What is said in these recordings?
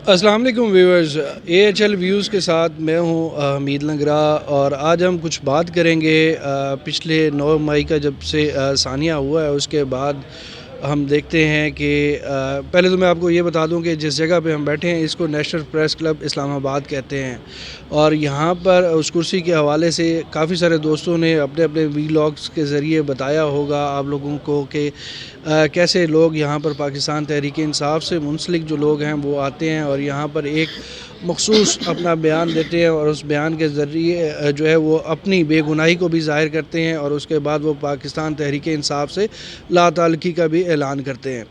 السلام علیکم viewers, AHL views کے ساتھ میں ہوں حمید لنگرا، اور آج ہم کچھ بات کریں گے پچھلے 9 مئی کا جب سے ثانیہ ہوا ہے اس کے بعد ہم دیکھتے ہیں کہ پہلے تو میں آپ کو یہ بتا دوں کہ جس جگہ پہ ہم بیٹھے ہیں اس کو نیشنل پریس کلب اسلام آباد کہتے ہیں، اور یہاں پر اس کرسی کے حوالے سے کافی سارے دوستوں نے اپنے اپنے ویلاگس کے ذریعے بتایا ہوگا آپ لوگوں کو کہ کیسے لوگ یہاں پر پاکستان تحریک انصاف سے منسلک جو لوگ ہیں وہ آتے ہیں اور یہاں پر ایک مخصوص اپنا بیان دیتے ہیں، اور اس بیان کے ذریعے جو ہے وہ اپنی بے گناہی کو بھی ظاہر کرتے ہیں، اور اس کے بعد وہ پاکستان تحریک انصاف سے لا تعلقی کا بھی اعلان کرتے ہیں۔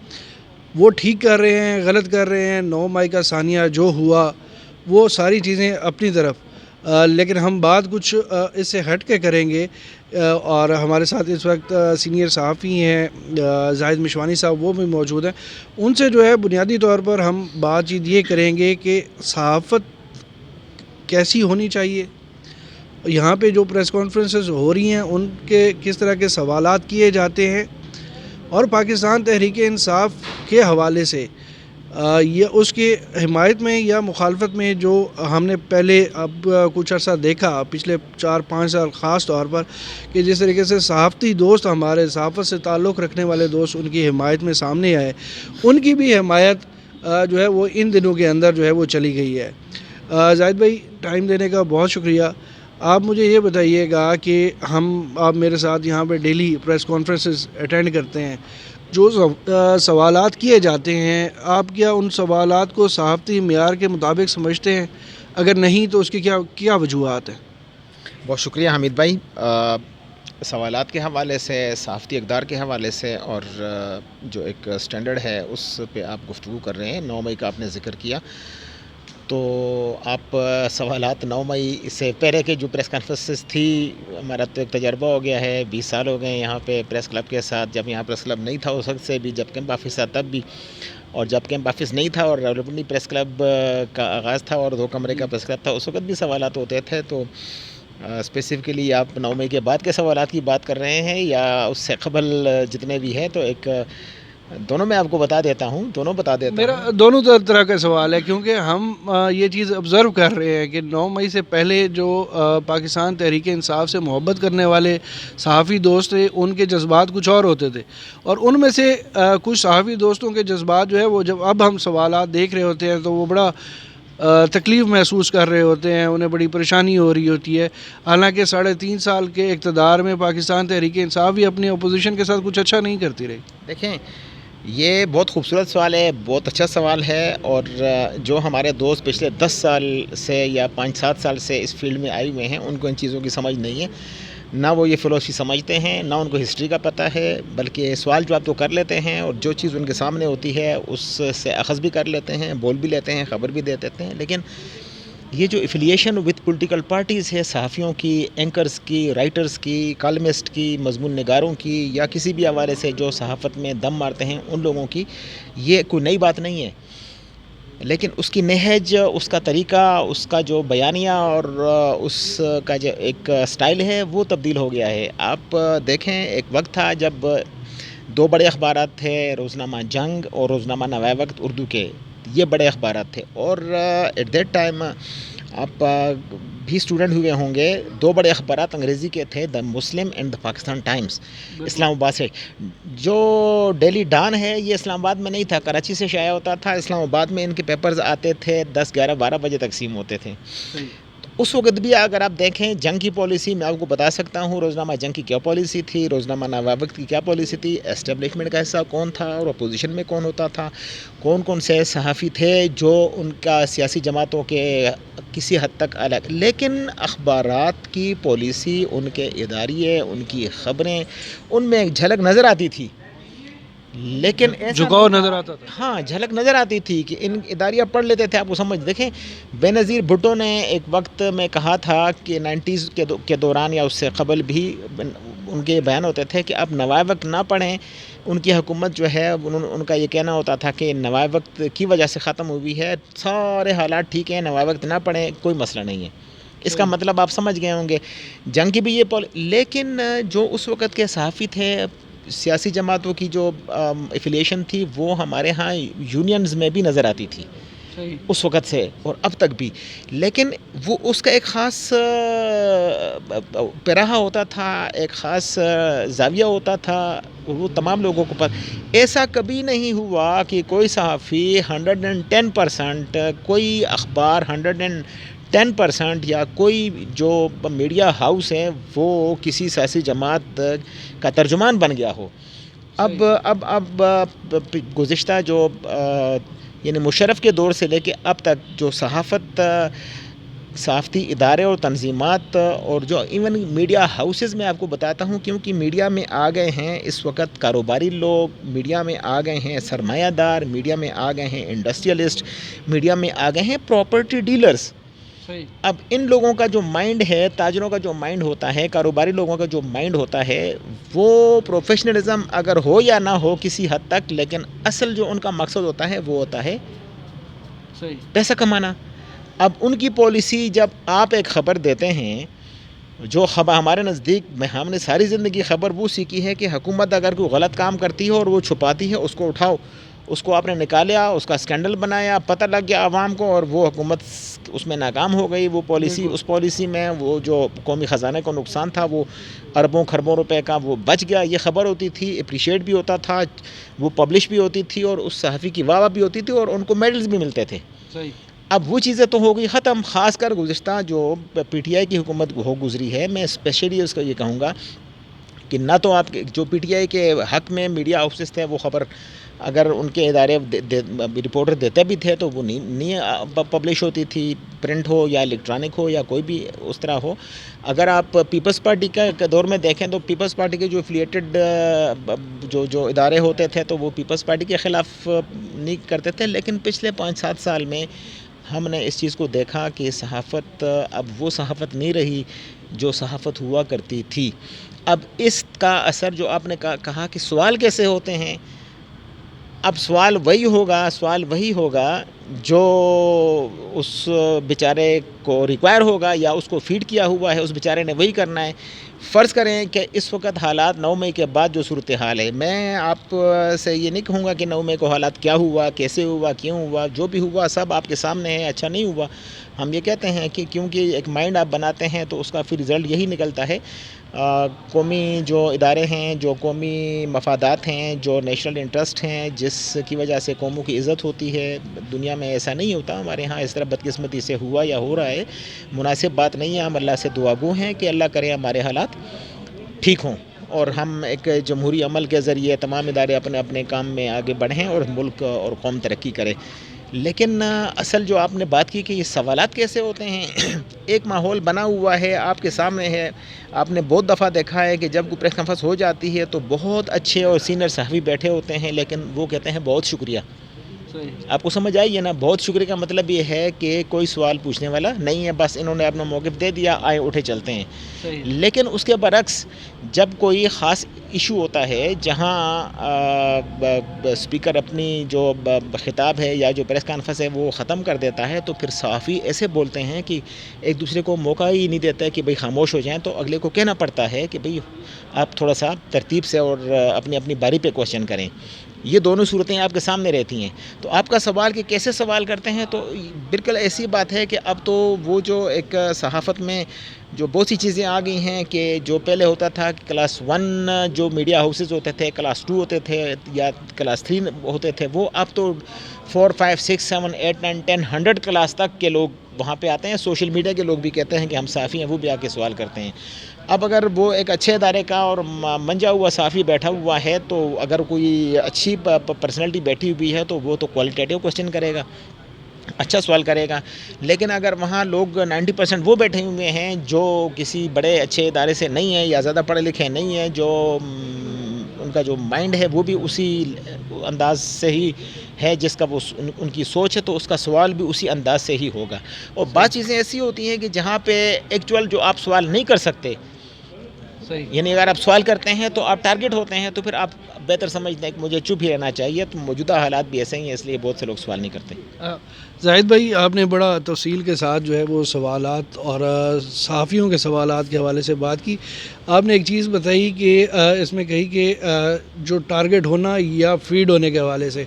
وہ ٹھیک کر رہے ہیں، غلط کر رہے ہیں، 9 مئی کا ثانیہ جو ہوا وہ ساری چیزیں اپنی طرف، لیکن ہم بات کچھ اس سے ہٹ کے کریں گے، اور ہمارے ساتھ اس وقت سینئر صحافی ہیں زاہد مشوانی صاحب، وہ بھی موجود ہیں۔ ان سے جو ہے بنیادی طور پر ہم بات چیت یہ کریں گے کہ صحافت کیسی ہونی چاہیے، یہاں پہ جو پریس کانفرنسز ہو رہی ہیں ان کے کس طرح کے سوالات کیے جاتے ہیں، اور پاکستان تحریک انصاف کے حوالے سے یہ اس کی حمایت میں یا مخالفت میں جو ہم نے پہلے اب کچھ عرصہ دیکھا پچھلے 4-5 سال، خاص طور پر کہ جس طریقے سے صحافتی دوست، ہمارے صحافت سے تعلق رکھنے والے دوست ان کی حمایت میں سامنے آئے، ان کی بھی حمایت جو ہے وہ ان دنوں کے اندر جو ہے وہ چلی گئی ہے۔ زاہد بھائی، ٹائم دینے کا بہت شکریہ۔ آپ مجھے یہ بتائیے گا کہ آپ میرے ساتھ یہاں پہ ڈیلی پریس کانفرنسز اٹینڈ کرتے ہیں، جو سوالات کیے جاتے ہیں، آپ کیا ان سوالات کو صحافتی معیار کے مطابق سمجھتے ہیں؟ اگر نہیں تو اس کی کیا وجوہات ہیں؟ بہت شکریہ حمید بھائی، سوالات کے حوالے سے، صحافتی اقدار کے حوالے سے، اور جو ایک سٹینڈرڈ ہے اس پہ آپ گفتگو کر رہے ہیں۔ 9 مئی کا آپ نے ذکر کیا، تو آپ سوالات 9 مئی سے پہلے کے جو پریس کانفرنسز تھی، ہمارا تو ایک تجربہ ہو گیا ہے، 20 سال ہو گئے یہاں پہ پریس کلب کے ساتھ۔ جب یہاں پریس کلب نہیں تھا اس وقت سے بھی، جب کیمپ آفس تھا تب بھی، اور جب کیمپ آفس نہیں تھا اور راولپنڈی پریس کلب کا آغاز تھا اور 2 کمرے کا پریس کلب تھا، اس وقت بھی سوالات ہوتے تھے۔ تو اسپیسیفکلی آپ 9 مئی کے بعد کے سوالات کی بات کر رہے ہیں یا اس سے قبل جتنے بھی ہیں؟ تو ایک دونوں میں آپ کو بتا دیتا ہوں، دونوں بتا دیتا میرا ہوں۔ دونوں طرح کا سوال ہے، کیونکہ ہم یہ چیز آبزرو کر رہے ہیں کہ 9 مئی سے پہلے جو پاکستان تحریک انصاف سے محبت کرنے والے صحافی دوست تھے ان کے جذبات کچھ اور ہوتے تھے، اور ان میں سے کچھ صحافی دوستوں کے جذبات جو ہے وہ جب اب ہم سوالات دیکھ رہے ہوتے ہیں تو وہ بڑا تکلیف محسوس کر رہے ہوتے ہیں، انہیں بڑی پریشانی ہو رہی ہوتی ہے، حالانکہ 3.5 سال کے اقتدار میں پاکستان تحریک انصاف بھی اپنی اپوزیشن کے ساتھ کچھ اچھا نہیں کرتی رہی۔ دیکھیں، یہ بہت خوبصورت سوال ہے، بہت اچھا سوال ہے، اور جو ہمارے دوست پچھلے 10 سال سے یا 5-7 سال سے اس فیلڈ میں آئے ہوئے ہیں ان کو ان چیزوں کی سمجھ نہیں ہے، نہ وہ یہ فلسفی سمجھتے ہیں، نہ ان کو ہسٹری کا پتہ ہے، بلکہ سوال جواب تو کر لیتے ہیں، اور جو چیز ان کے سامنے ہوتی ہے اس سے اخذ بھی کر لیتے ہیں، بول بھی لیتے ہیں، خبر بھی دے دیتے ہیں۔ لیکن یہ جو ایفیلیشن وتھ پولیٹیکل پارٹیز ہے، صحافیوں کی، اینکرز کی، رائٹرز کی، کالمسٹ کی، مضمون نگاروں کی، یا کسی بھی حوالے سے جو صحافت میں دم مارتے ہیں ان لوگوں کی، یہ کوئی نئی بات نہیں ہے، لیکن اس کی نہج، اس کا طریقہ، اس کا جو بیانیہ اور اس کا جو ایک سٹائل ہے وہ تبدیل ہو گیا ہے۔ آپ دیکھیں، ایک وقت تھا جب 2 بڑے اخبارات تھے، روزنامہ جنگ اور روزنامہ نوائے وقت اردو کے، یہ بڑے اخبارات تھے، اور ایٹ دیٹ ٹائم آپ بھی اسٹوڈنٹ ہوئے ہوں گے، 2 بڑے اخبارات انگریزی کے تھے، the Muslim and the Pakistan Times, Islamabad سے۔ جو ڈیلی ڈان ہے یہ اسلام آباد میں نہیں تھا، کراچی سے شائع ہوتا تھا، اسلام آباد میں ان کے پیپرز آتے تھے، 10, 11, 12 بجے تقسیم ہوتے تھے۔ اس وقت بھی اگر آپ دیکھیں جنگ کی پالیسی، میں آپ کو بتا سکتا ہوں روزنامہ جنگ کی کیا پالیسی تھی، روزنامہ نوائے وقت کی کیا پالیسی تھی، اسٹیبلشمنٹ کا حصہ کون تھا اور اپوزیشن میں کون ہوتا تھا، کون کون سے صحافی تھے جو ان کا سیاسی جماعتوں کے کسی حد تک الگ، لیکن اخبارات کی پالیسی، ان کے اداریے، ان کی خبریں، ان میں ایک جھلک نظر آتی تھی، لیکن جھکاؤ نظر آتا تھا۔ ہاں، جھلک نظر آتی تھی کہ ان اداریہ پڑھ لیتے تھے، آپ کو سمجھ۔ دیکھیں، بے نظیر بھٹو نے ایک وقت میں کہا تھا کہ 90s کے دوران یا اس سے قبل بھی ان کے بیان ہوتے تھے کہ آپ نوائے وقت نہ پڑھیں، ان کی حکومت جو ہے ان کا یہ کہنا ہوتا تھا کہ نوائے وقت کی وجہ سے ختم ہوئی ہے، سارے حالات ٹھیک ہیں، نوائے وقت نہ پڑھیں، کوئی مسئلہ نہیں ہے۔ اس کا مطلب آپ سمجھ گئے ہوں گے۔ جنگ کی بھی یہ لیکن جو اس وقت کے صحافی تھے، سیاسی جماعتوں کی جو ایفیلیشن تھی وہ ہمارے ہاں یونینز میں بھی نظر آتی تھی، صحیح اس وقت سے اور اب تک بھی. لیکن وہ اس کا ایک خاص پیراہا ہوتا تھا، ایک خاص زاویہ ہوتا تھا، وہ تمام لوگوں کو ایسا کبھی نہیں ہوا کہ کوئی صحافی 110%، کوئی اخبار 110% یا کوئی جو میڈیا ہاؤس ہے وہ کسی سیاسی جماعت کا ترجمان بن گیا ہو. اب گزشتہ جو یعنی مشرف کے دور سے لے کے اب تک جو صحافتی ادارے اور تنظیمات اور جو ایون میڈیا ہاؤسز میں آپ کو بتاتا ہوں، کیونکہ میڈیا میں آ گئے ہیں اس وقت کاروباری لوگ، میڈیا میں آ گئے ہیں سرمایہ دار، میڈیا میں آ گئے ہیں انڈسٹریلسٹ، میڈیا میں آ گئے ہیں پراپرٹی ڈیلرز. اب ان لوگوں کا جو مائنڈ ہے، تاجروں کا جو مائنڈ ہوتا ہے، کاروباری لوگوں کا جو مائنڈ ہوتا ہے، وہ پروفیشنلزم اگر ہو یا نہ ہو کسی حد تک، لیکن اصل جو ان کا مقصد ہوتا ہے وہ ہوتا ہے پیسہ کمانا. اب ان کی پالیسی، جب آپ ایک خبر دیتے ہیں، جو خبر ہمارے نزدیک ہم نے ساری زندگی خبر وہ سیکھی ہے کہ حکومت اگر کوئی غلط کام کرتی ہے اور وہ چھپاتی ہے، اس کو اٹھاؤ، اس کو آپ نے نکالیا، اس کا اسکینڈل بنایا، پتہ لگ گیا عوام کو، اور وہ حکومت اس میں ناکام ہو گئی. وہ پالیسی، اس پالیسی میں وہ جو قومی خزانے کو نقصان تھا وہ اربوں خربوں روپے کا وہ بچ گیا. یہ خبر ہوتی تھی، اپریشیٹ بھی ہوتا تھا، وہ پبلش بھی ہوتی تھی، اور اس صحافی کی واہ واہ بھی ہوتی تھی، اور ان کو میڈلز بھی ملتے تھے. اب وہ چیزیں تو ہو گئی ختم. خاص کر گزشتہ جو پی ٹی آئی کی حکومت ہو گزری ہے، میں اسپیشلی اس کا یہ کہوں گا کہ نہ تو آپ کے جو پی ٹی آئی کے حق میں میڈیا ہاؤسز تھے، وہ خبر اگر ان کے ادارے رپورٹر دیتے بھی تھے تو وہ نہیں پبلش ہوتی تھی، پرنٹ ہو یا الیکٹرانک ہو یا کوئی بھی اس طرح ہو. اگر آپ پیپلز پارٹی کے دور میں دیکھیں تو پیپلز پارٹی کے جو ایفیلیٹڈ جو ادارے ہوتے تھے تو وہ پیپلز پارٹی کے خلاف نہیں کرتے تھے. لیکن پچھلے 5-7 سال میں ہم نے اس چیز کو دیکھا کہ صحافت اب وہ صحافت نہیں رہی جو صحافت ہوا کرتی تھی. اب اس کا اثر جو آپ نے کہا کہ سوال کیسے ہوتے ہیں، اب سوال وہی ہوگا جو اس بیچارے کو ریکوائر ہوگا یا اس کو فیڈ کیا ہوا ہے، اس بیچارے نے وہی کرنا ہے. فرض کریں کہ اس وقت حالات 9 مئی کے بعد جو صورتحال ہے، میں آپ سے یہ نہیں کہوں گا کہ 9 مئی کو حالات کیا ہوا، کیسے ہوا، کیوں ہوا. جو بھی ہوا سب آپ کے سامنے ہے. اچھا نہیں ہوا. ہم یہ کہتے ہیں کہ کیونکہ ایک مائنڈ آپ بناتے ہیں تو اس کا پھر رزلٹ یہی نکلتا ہے. قومی جو ادارے ہیں، جو قومی مفادات ہیں، جو نیشنل انٹرسٹ ہیں، جس کی وجہ سے قوموں کی عزت ہوتی ہے. دنیا میں ایسا نہیں ہوتا، ہمارے ہاں اس طرح بدقسمتی سے ہوا یا ہو رہا ہے، مناسب بات نہیں ہے. ہم اللہ سے دعا گو ہیں کہ اللہ کرے ہمارے حالات ٹھیک ہوں اور ہم ایک جمہوری عمل کے ذریعے تمام ادارے اپنے اپنے کام میں آگے بڑھیں اور ملک اور قوم ترقی کرے. لیکن اصل جو آپ نے بات کی کہ یہ سوالات کیسے ہوتے ہیں، ایک ماحول بنا ہوا ہے آپ کے سامنے ہے. آپ نے بہت دفعہ دیکھا ہے کہ جب کوئی پریس کانفرنس ہو جاتی ہے تو بہت اچھے اور سینئر صحافی بیٹھے ہوتے ہیں، لیکن وہ کہتے ہیں بہت شکریہ. آپ کو سمجھ آئی ہے نا؟ بہت شکریہ کا مطلب یہ ہے کہ کوئی سوال پوچھنے والا نہیں ہے، بس انہوں نے اپنا موقف دے دیا، آئے اٹھے چلتے ہیں. لیکن اس کے برعکس جب کوئی خاص ایشو ہوتا ہے جہاں اسپیکر اپنی جو خطاب ہے یا جو پریس کانفرنس ہے وہ ختم کر دیتا ہے، تو پھر صحافی ایسے بولتے ہیں کہ ایک دوسرے کو موقع ہی نہیں دیتا ہے کہ بھئی خاموش ہو جائیں. تو اگلے کو کہنا پڑتا ہے کہ بھئی آپ تھوڑا سا ترتیب سے اور اپنی باری پہ کوشچن کریں. یہ دونوں صورتیں آپ کے سامنے رہتی ہیں. تو آپ کا سوال کہ کیسے سوال کرتے ہیں، تو بالکل ایسی بات ہے کہ اب تو وہ جو ایک صحافت میں جو بہت سی چیزیں آ گئی ہیں کہ جو پہلے ہوتا تھا کہ کلاس 1 جو میڈیا ہاؤسز ہوتے تھے، کلاس 2 ہوتے تھے یا کلاس 3 ہوتے تھے، وہ اب تو 4, 5, 6, 7, 8, 9, 10, 100 کلاس تک کے لوگ وہاں پہ آتے ہیں. سوشل میڈیا کے لوگ بھی کہتے ہیں کہ ہم صحافی ہیں، وہ بھی آ کے سوال کرتے ہیں. اب اگر وہ ایک اچھے ادارے کا اور منجا ہوا صحافی بیٹھا ہوا ہے تو اگر کوئی اچھی پرسنالٹی بیٹھی ہوئی ہے تو وہ تو کوالٹیٹیو کوسچن کرے گا، اچھا سوال کرے گا. لیکن اگر وہاں لوگ 90% وہ بیٹھے ہوئے ہیں جو کسی بڑے اچھے ادارے سے نہیں ہیں یا زیادہ پڑھے لکھے نہیں ہیں، جو ان کا جو مائنڈ ہے وہ بھی اسی انداز سے ہی ہے جس کا وہ ان کی سوچ ہے، تو اس کا سوال بھی اسی انداز سے ہی ہوگا. اور بعض چیزیں ایسی ہوتی ہیں کہ جہاں پہ ایکچوئل جو آپ سوال نہیں کر سکتے صحیح. یعنی اگر آپ سوال کرتے ہیں تو آپ ٹارگٹ ہوتے ہیں، تو پھر آپ بہتر سمجھتے ہیں کہ مجھے چپ ہی رہنا چاہیے. تو موجودہ حالات بھی ایسے ہی ہیں، اس لیے بہت سے لوگ سوال نہیں کرتے. زاہد بھائی، آپ نے بڑا تفصیل کے ساتھ جو ہے وہ سوالات اور صحافیوں کے سوالات کے حوالے سے بات کی. آپ نے ایک چیز بتائی کہ اس میں کہی کہ جو ٹارگٹ ہونا یا فیڈ ہونے کے حوالے سے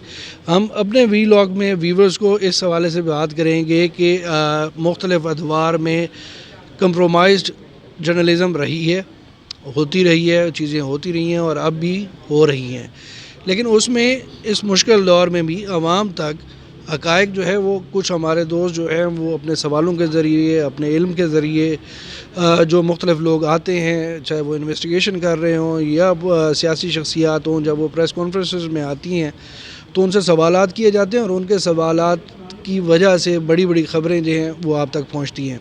ہم اپنے وی لاگ میں ویورز کو اس حوالے سے بات کریں گے کہ مختلف ادوار میں کمپرومائزڈ جرنلزم رہی ہے، ہوتی رہی ہے، چیزیں ہوتی رہی ہیں اور اب بھی ہو رہی ہیں، لیکن اس میں اس مشکل دور میں بھی عوام تک حقائق جو ہے وہ کچھ ہمارے دوست جو ہیں وہ اپنے سوالوں کے ذریعے، اپنے علم کے ذریعے، جو مختلف لوگ آتے ہیں چاہے وہ انویسٹیگیشن کر رہے ہوں یا سیاسی شخصیات ہوں، جب وہ پریس کانفرنسز میں آتی ہیں تو ان سے سوالات کیے جاتے ہیں اور ان کے سوالات کی وجہ سے بڑی بڑی خبریں جو ہیں وہ آپ تک پہنچتی ہیں.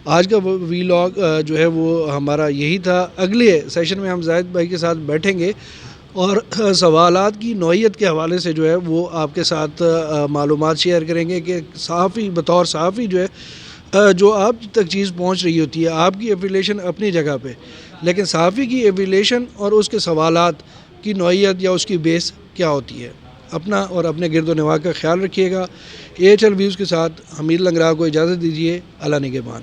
آج کا وی لاگ جو ہے وہ ہمارا یہی تھا. اگلے سیشن میں ہم زاہد بھائی کے ساتھ بیٹھیں گے اور سوالات کی نوعیت کے حوالے سے جو ہے وہ آپ کے ساتھ معلومات شیئر کریں گے کہ صحافی بطور صحافی جو ہے جو آپ تک چیز پہنچ رہی ہوتی ہے، آپ کی ایفیلیشن اپنی جگہ پہ، لیکن صحافی کی ایفیلیشن اور اس کے سوالات کی نوعیت یا اس کی بیس کیا ہوتی ہے. اپنا اور اپنے گرد و نواح کا خیال رکھیے گا. AHL ویوز کے ساتھ حمید لنگرا کو اجازت دیجیے. اللہ نگہبان.